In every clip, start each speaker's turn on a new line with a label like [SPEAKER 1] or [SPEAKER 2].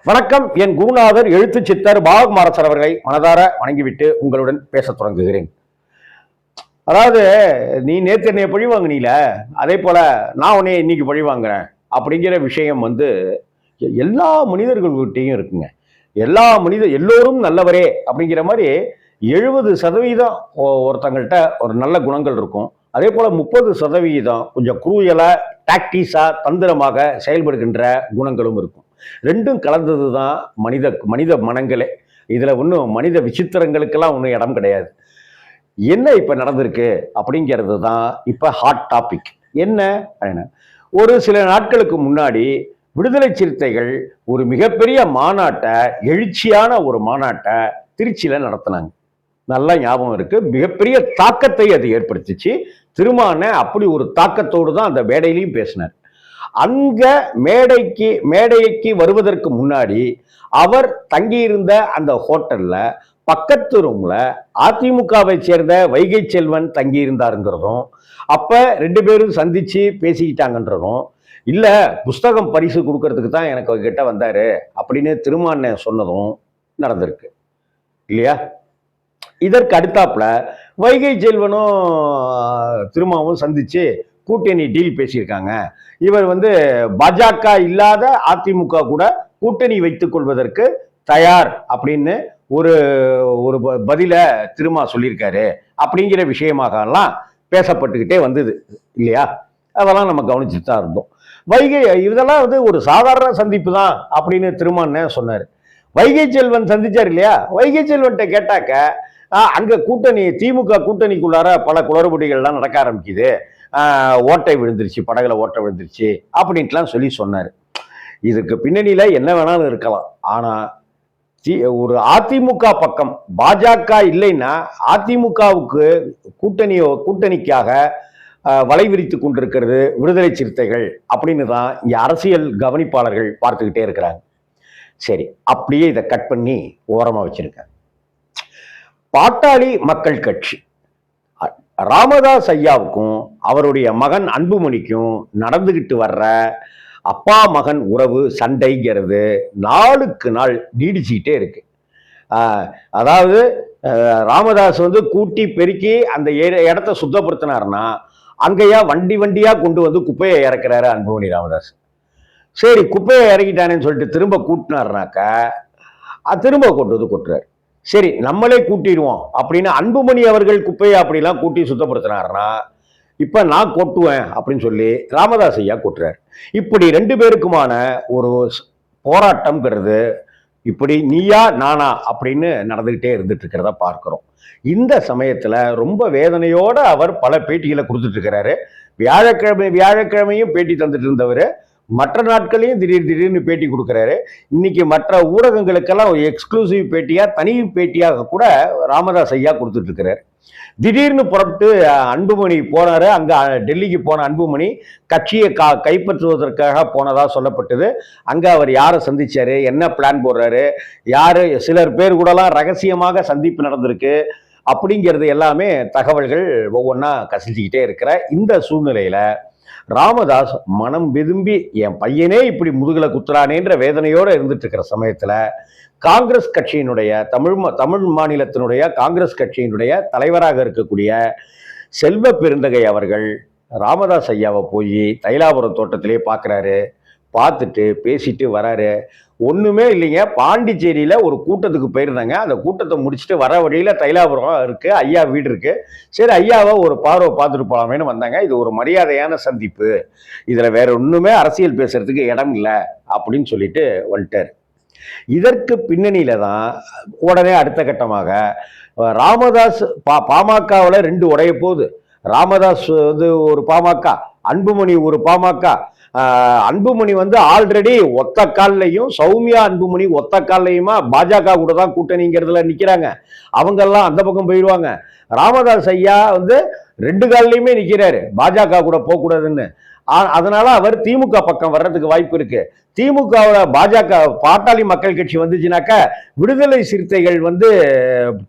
[SPEAKER 1] வணக்கம். என் குருநாதர் எழுத்து சித்தர் பாலகுமாரசர் அவர்களை மனதார வணங்கிவிட்டு உங்களுடன் பேச தொடங்குகிறேன். அதாவது, நீ நேற்று என்னைய பழி வாங்கினீல, அதே போல நான் உன்னைய இன்னைக்கு பழி வாங்குறேன் அப்படிங்கிற விஷயம் எல்லா மனிதர்கள்கிட்டையும் இருக்குங்க. எல்லோரும் நல்லவரே அப்படிங்கிற மாதிரி 70% ஒருத்தங்கள்ட்ட ஒரு நல்ல குணங்கள் இருக்கும். அதே போல 30% கொஞ்சம் குரூயலா, டாக்டிஸா, தந்திரமாக செயல்படுகின்ற குணங்களும் இருக்கும். ரெண்டும் கலந்தது தான் மனித மனங்களே. இதுல ஒன்றும் மனித விசித்திரங்களுக்கெல்லாம் ஒன்றும் இடம் கிடையாது. என்ன இப்ப நடந்திருக்கு அப்படிங்கிறது தான் இப்ப ஹாட் டாபிக். என்ன, ஒரு சில நாட்களுக்கு முன்னாடி விடுதலை சிறுத்தைகள் ஒரு மிகப்பெரிய மாநாட்டை, எழுச்சியான ஒரு மாநாட்டை திருச்சியில நடத்தினாங்க. நல்லா ஞாபகம் இருக்கு. மிகப்பெரிய தாக்கத்தை அது ஏற்படுத்திச்சு. திருமான அப்படி ஒரு தாக்கத்தோடு தான் அந்த மேடையிலையும் பேசினார். அங்க மேடைக்கு வருவதற்கு முன்னாடி அவர் தங்கியிருந்த அந்த ஹோட்டல்ல பக்கத்து ரூம்ல அதிமுகவை சேர்ந்த வைகை செல்வன் தங்கியிருந்தாருங்கிறதும், அப்ப 2 பேரும் சந்திச்சு பேசிக்கிட்டாங்கன்றதும், இல்ல புஸ்தகம் பரிசு கொடுக்கறதுக்கு தான் எனக்கு கிட்ட வந்தாரு அப்படின்னு திருமான சொன்னதும் நடந்திருக்கு இல்லையா? இதற்கு அடுத்தாப்புல வைகை செல்வனும் திருமாவும் சந்திச்சு கூட்டணி டீல் பேசியிருக்காங்க. இவர் பாஜக இல்லாத அதிமுக கூட கூட்டணி வைத்துக் கொள்வதற்கு தயார் அப்படின்னு ஒரு ஒரு பதில திருமா சொல்லியிருக்காரு அப்படிங்கிற விஷயமாக எல்லாம் பேசப்பட்டுக்கிட்டே வந்தது இல்லையா? அதெல்லாம் நம்ம கவனிச்சுட்டு தான் இருந்தோம். இதெல்லாம் ஒரு சாதாரண சந்திப்பு தான் அப்படின்னு திருமான்னு சொன்னாரு. வைகை செல்வன் சந்திச்சார் இல்லையா? வைகை செல்வன்ட்ட கேட்டாக்க, அங்க திமுக கூட்டணிக்குள்ளார பல குளறுபடிகள்லாம் நடக்க ஆரம்பிக்குது, ஓட்டை விழுந்துருச்சு, படகுல ஓட்டை விழுந்துருச்சு அப்படின்ட்டுலாம் சொன்னாரு. இதுக்கு பின்னணியில என்ன வேணாலும் இருக்கலாம். ஆனா ஒரு அதிமுக பக்கம் பாஜக இல்லைன்னா அதிமுகவுக்கு கூட்டணிக்காக வலை விரித்து கொண்டிருக்கிறது விடுதலை சிறுத்தைகள் அப்படின்னு தான் இங்க அரசியல் கவனிப்பாளர்கள் பார்த்துக்கிட்டே இருக்கிறாங்க. சரி, அப்படியே இதை கட் பண்ணி ஓரமா வச்சிருக்கேன். பாட்டாளி மக்கள் கட்சி ராமதாஸ் ஐயாவுக்கும் அவருடைய மகன் அன்புமணிக்கும் நடந்துகிட்டு வர்ற அப்பா மகன் உறவு சண்டைங்கிறது நாளுக்கு நாள் நீடிச்சுக்கிட்டே இருக்கு. அதாவது ராமதாஸ் கூட்டி பெருக்கி அந்த இடத்த சுத்தப்படுத்தினார்னா அங்கேயா வண்டியா கொண்டு குப்பையை இறக்குறாரு அன்புமணி ராமதாஸ். சரி, குப்பையை இறக்கிட்டானேன்னு சொல்லிட்டு திரும்ப கூட்டினார்னாக்கா திரும்ப கொட்டுறாரு. சரி, நம்மளே கூட்டிடுவோம் அப்படின்னு அன்புமணி அவர்கள் குப்பையை அப்படிலாம் கூட்டி சுத்தப்படுத்தினார்னா இப்ப நான் கொட்டுவேன் அப்படின்னு சொல்லி ராமதாஸ் ஐயா கொட்டுறாரு. இப்படி 2 பேருக்குமான ஒரு போராட்டம்ங்கிறது இப்படி நீயா நானா அப்படின்னு நடந்துகிட்டே இருந்துட்டு இருக்கிறத பார்க்கிறோம். இந்த சமயத்துல ரொம்ப வேதனையோட அவர் பல பேட்டிகளை கொடுத்துட்டு இருக்கிறாரு. வியாழக்கிழமையும் பேட்டி தந்துட்டு இருந்தவர் மற்ற நாட்களையும் திடீர்னு பேட்டி கொடுக்கிறாரு. இன்னைக்கு மற்ற ஊடகங்களுக்கெல்லாம் ஒரு எக்ஸ்க்ளூசிவ் பேட்டியா, தனி பேட்டியாக கூட ராமதாஸ் ஐயா கொடுத்துட்டு இருக்கிறாரு. திடீர்னு புறப்பட்டு அன்புமணி போனாரு. அங்க டெல்லிக்கு போன அன்புமணி கட்சியை கைப்பற்றுவதற்காக போனதா சொல்லப்பட்டது. அங்க அவர் யாரை சந்திச்சாரு, என்ன பிளான் போடுறாரு, யாரு, சிலர் பேர் கூடலாம் ரகசியமாக சந்திப்பு நடந்திருக்கு அப்படிங்கிறது எல்லாமே தகவல்கள் ஒவ்வொன்றா கசிஞ்சுக்கிட்டே இருக்கிற இந்த சூழ்நிலையில ராமதாஸ் மனம் விரும்பி என் பையனே இப்படி முதுகுல குத்துறானேன்ற வேதனையோட இருந்துட்டு இருக்கிற சமயத்துல காங்கிரஸ் கட்சியினுடைய தமிழ் மாநிலத்தினுடைய காங்கிரஸ் கட்சியினுடைய தலைவராக இருக்கக்கூடிய செல்வ பெருந்தகை அவர்கள் ராமதாஸ் ஐயாவை போய் தைலாபுரம் தோட்டத்திலே பார்க்குறாரு. பார்த்துட்டு பேசிட்டு வராரு. ஒண்ணுமே இல்லைங்க, பாண்டிச்சேரியில ஒரு கூட்டத்துக்கு போயிருந்தாங்க. அந்த கூட்டத்தை முடிச்சுட்டு வர வழியில தைலாபுரம் இருக்கு, ஐயா வீடு இருக்கு. சரி, ஐயாவை ஒரு பார்வை பார்த்துட்டு போலாமேன்னு வந்தாங்க. இது ஒரு மரியாதையான சந்திப்பு, இதுல வேற ஒண்ணுமே அரசியல் பேசுறதுக்கு இடம் இல்லை அப்படின்னு சொல்லிட்டு வந்துட்டார். இதற்கு பின்னணியில தான் உடனே அடுத்த கட்டமாக ராமதாஸ் பாமகவில் 2 உடைய போகுது. ராமதாஸ் ஒரு பாமக, அன்புமணி ஒரு பாமக. அன்புமணி ஆல்ரெடி ஒத்த கால்லையும், சௌமியா அன்புமணி ஒத்த கால்லையுமா பாஜக கூட தான் கூட்டணிங்கிறதுல நிக்கிறாங்க. அவங்கெல்லாம் அந்த பக்கம் போயிடுவாங்க. ராமதாஸ் ஐயா 2 கால்லையுமே நிக்கிறாரு, பாஜக கூட போக கூடாதுன்னு. அதனால அவர் திமுக பக்கம் வர்றதுக்கு வாய்ப்பு இருக்கு. திமுகவோட பாஜக பாட்டாளி மக்கள் கட்சி வந்துச்சுனாக்கா விடுதலை சிறுத்தைகள்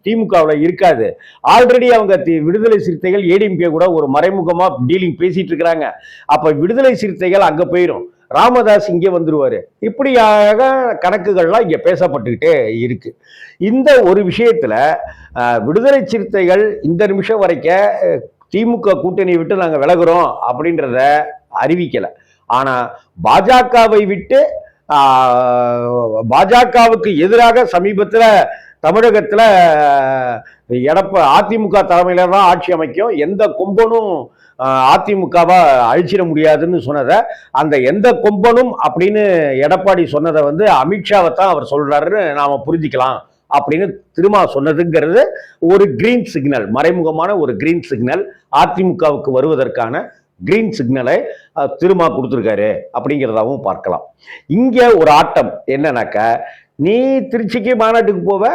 [SPEAKER 1] திமுகவில் இருக்காது. ஆல்ரெடி அவங்க விடுதலை சிறுத்தைகள் ஏடிஎம்கே கூட ஒரு மறைமுகமா டீலிங் பேசிட்டு இருக்கிறாங்க. அப்ப விடுதலை சிறுத்தைகள் அங்க போயிடும். ராமதாஸ் இங்கே வந்துருவாரு. இப்படியாக கணக்குகள்லாம் இங்க பேசப்பட்டுக்கிட்டே இருக்கு. இந்த ஒரு விஷயத்துல விடுதலை சிறுத்தைகள் இந்த நிமிஷம் வரைக்கும் திமுக கூட்டணியை விட்டு நாங்க விலகுறோம் அப்படின்றத அறிவிக்கல. ஆனா பாஜகவை விட்டு பாஜகவுக்கு எதிராக சமீபத்தில் தமிழகத்துல அதிமுக தலைமையில தான் ஆட்சி அமைக்கும், எந்த கொம்பனும் அதிமுகவா அழிச்சிட முடியாதுன்னு சொன்னதை, அந்த எந்த கொம்பனும் அப்படின்னு எடப்பாடி சொன்னதை வந்து அமித்ஷாவை தான் அவர் சொல்றாருன்னு நாம புரிஞ்சுக்கலாம் அப்படின்னு திருமா சொன்னதுங்கிறது ஒரு கிரீன் சிக்னல், மறைமுகமான ஒரு கிரீன் சிக்னல், அதிமுகவுக்கு வருவதற்கான கிரீன் சிக்னலை திருமா கொடுத்துருக்காரு அப்படிங்கிறதாவும் பார்க்கலாம். இங்க ஒரு ஆட்டம் என்னன்னாக்க, நீ திருச்சிக்கு மாநாட்டுக்கு போவ,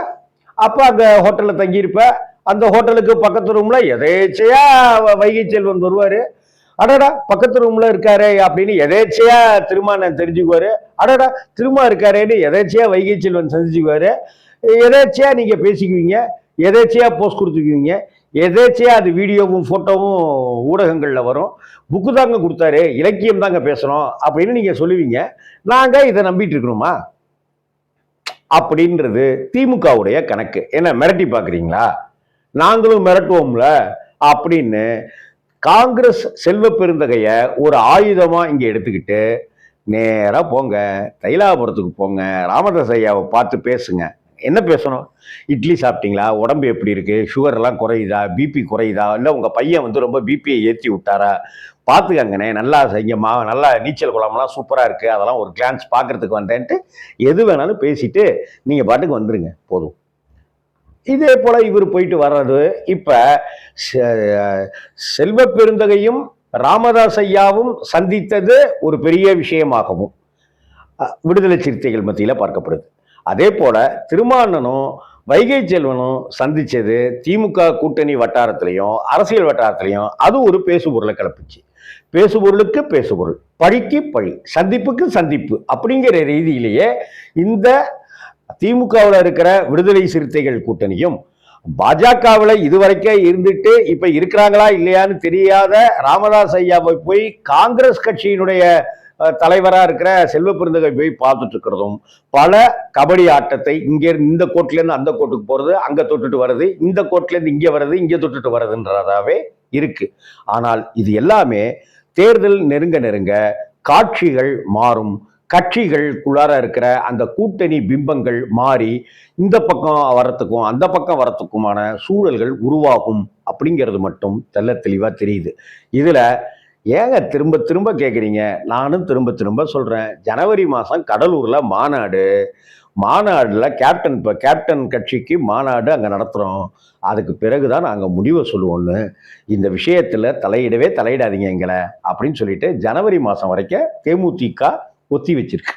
[SPEAKER 1] அப்ப அங்க ஹோட்டல்ல தங்கியிருப்ப, அந்த ஹோட்டலுக்கு பக்கத்து ரூம்ல எதேச்சையா வைகை செல்வன் வருவாரு. அடடா பக்கத்து ரூம்ல இருக்காரு அப்படின்னு எதேச்சையா திருமான் தெரிஞ்சுக்குவாரு. அடடா திருமா இருக்காருன்னு எதேச்சையா வைகை செல்வன் சந்திச்சுக்குவாரு. எதேச்சையா நீங்க பேசிக்குவீங்க, எதேச்சையா போஸ்ட் கொடுத்துக்குவீங்க, எதேச்சையா அது வீடியோவும் போட்டோவும் ஊடகங்கள்ல வரும். புக்கு தாங்க கொடுத்தாரு, இலக்கியம் தாங்க பேசுறோம் அப்படின்னு நீங்க சொல்லுவீங்க. நாங்க இதை நம்பிட்டு இருக்கணுமா அப்படின்றது திமுகவுடைய கணக்கு. என்ன மிரட்டி பாக்குறீங்களா, நாங்களும் மிரட்டுவோம்ல அப்படின்னு காங்கிரஸ் செல்வ பெருந்தகைய ஒரு ஆயுதமா இங்க எடுத்துக்கிட்டு நேரா போங்க, தைலாபுரத்துக்கு போங்க, ராமதாஸ் ஐயாவை பார்த்து பேசுங்க. என்ன பேசணும்? இட்லி சாப்பிட்டீங்களா, உடம்பு எப்படி இருக்கு, சுகர் எல்லாம் குறையுதா, பிபி குறையுதா, இல்லை உங்க பையன் வந்து ரொம்ப பிபியை ஏற்றி விட்டாரா, பார்த்துக்கங்கண்ணே, நல்லா செய்யமா, நல்லா நீச்சல் குளம்லாம் சூப்பரா இருக்கு, அதெல்லாம் ஒரு கிளான்ஸ் பார்க்கறதுக்கு வந்தேன்ட்டு எது வேணாலும் பேசிட்டு நீங்க பாட்டுக்கு வந்துருங்க போதும். இதே போல இவர் போயிட்டு வர்றது. இப்ப செல்வ பெருந்தகையும் ராமதாஸ் ஐயாவும் சந்தித்தது ஒரு பெரிய விஷயமாகவும் விடுதலை சிறுத்தைகள் மத்தியில பார்க்கப்படுது. அதே போல திருமானனும் வைகை செல்வனும் சந்திச்சது திமுக கூட்டணி வட்டாரத்திலையும் அரசியல் வட்டாரத்திலையும் அது ஒரு பேசுபொருளை கிளப்பிச்சு. பேசுபொருளுக்கு பேசுபொருள், பழிக்கு பழி, சந்திப்புக்கு சந்திப்பு அப்படிங்கிற ரீதியிலேயே இந்த திமுகவில் இருக்கிற விடுதலை சிறுத்தைகள் கூட்டணியும் பாஜகவில் இதுவரைக்கும் இருந்துட்டு இப்ப இருக்கிறாங்களா இல்லையான்னு தெரியாத ராமதாஸ் ஐயாவை போய் காங்கிரஸ் கட்சியினுடைய தலைவரா இருக்கிற செல்வ பெருந்தகை போய் பார்த்துட்டு இருக்கிறதும், பல கபடி ஆட்டத்தை இங்க இந்த கோட்ல இருந்து அந்த கோட்டுக்கு போறது, அங்க தொட்டுட்டு வருது, இந்த கோட்ல இருந்து இங்க வருது, இங்க தொட்டுட்டு வருதுன்றதாவே இருக்கு. ஆனால் இது எல்லாமே தேர்தல் நெருங்க நெருங்க காட்சிகள் மாறும், கட்சிகளுக்குள்ளார இருக்கிற அந்த கூட்டணி பிம்பங்கள் மாறி இந்த பக்கம் வரத்துக்கும் அந்த பக்கம் வரத்துக்குமான சூழல்கள் உருவாகும் அப்படிங்கிறது மட்டும் தெல்ல தெளிவா தெரியுது. இதுல ஏங்க திரும்ப திரும்ப கேட்குறீங்க, நானும் திரும்ப திரும்ப சொல்றேன், ஜனவரி மாதம் கடலூர்ல மாநாடுல கேப்டன் கட்சிக்கு மாநாடு அங்கே நடத்துகிறோம், அதுக்கு பிறகுதான் நாங்கள் முடிவை சொல்லுவோம்னு, இந்த விஷயத்தில் தலையிடாதீங்க எங்களை அப்படின்னு சொல்லிட்டு ஜனவரி மாதம் வரைக்கும் தேமுதிக ஒத்தி வச்சிருக்கு.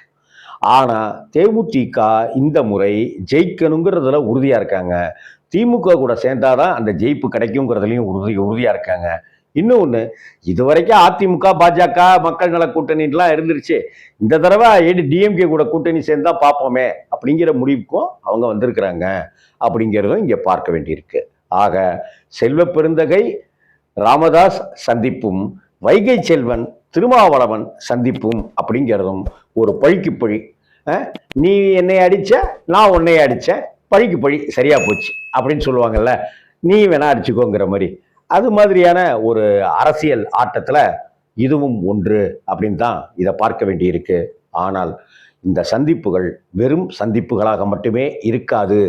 [SPEAKER 1] ஆனால் தேமுதிக இந்த முறை ஜெயிக்கணுங்கிறதுல உறுதியாக இருக்காங்க. திமுக கூட சேர்ந்தாதான் அந்த ஜெயிப்பு கிடைக்குங்கிறதுலையும் உறுதியாக இருக்காங்க. இன்னொன்று, இதுவரைக்கும் அதிமுக பாஜக மக்கள் நல கூட்டணிலாம் இருந்துருச்சு, இந்த தடவை டிஎம்கே கூட கூட்டணி சேர்ந்தா பார்ப்போமே அப்படிங்கிற முடிவுக்கும் அவங்க வந்திருக்கிறாங்க அப்படிங்கிறதும் இங்கே பார்க்க வேண்டியிருக்கு. ஆக செல்வ பெருந்தகை ராமதாஸ் சந்திப்பும் வைகை செல்வன் திருமாவளவன் சந்திப்பும் அப்படிங்கிறதும் ஒரு பழிக்கு பழி. நீ என்னை அடிச்ச, நான் உன்னை அடிச்சேன், பழிக்கு பழி சரியா போச்சு அப்படின்னு சொல்லுவாங்கல்ல, நீ வேணா அடிச்சுக்கோங்கிற மாதிரி, அது மாதிரியான ஒரு அரசியல் ஆட்டத்துல இதுவும் ஒன்று அப்படின்னு தான் இதை பார்க்க வேண்டியிருக்கு. ஆனால் இந்த சந்திப்புகள் வெறும் சந்திப்புகளாக மட்டுமே இருக்காது,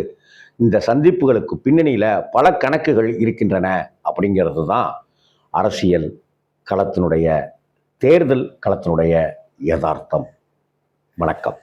[SPEAKER 1] இந்த சந்திப்புகளுக்கு பின்னணியில பல கணக்குகள் இருக்கின்றன அப்படிங்கிறது தான் அரசியல் களத்தினுடைய தேர்தல் களத்தினுடைய யதார்த்தம். வணக்கம்.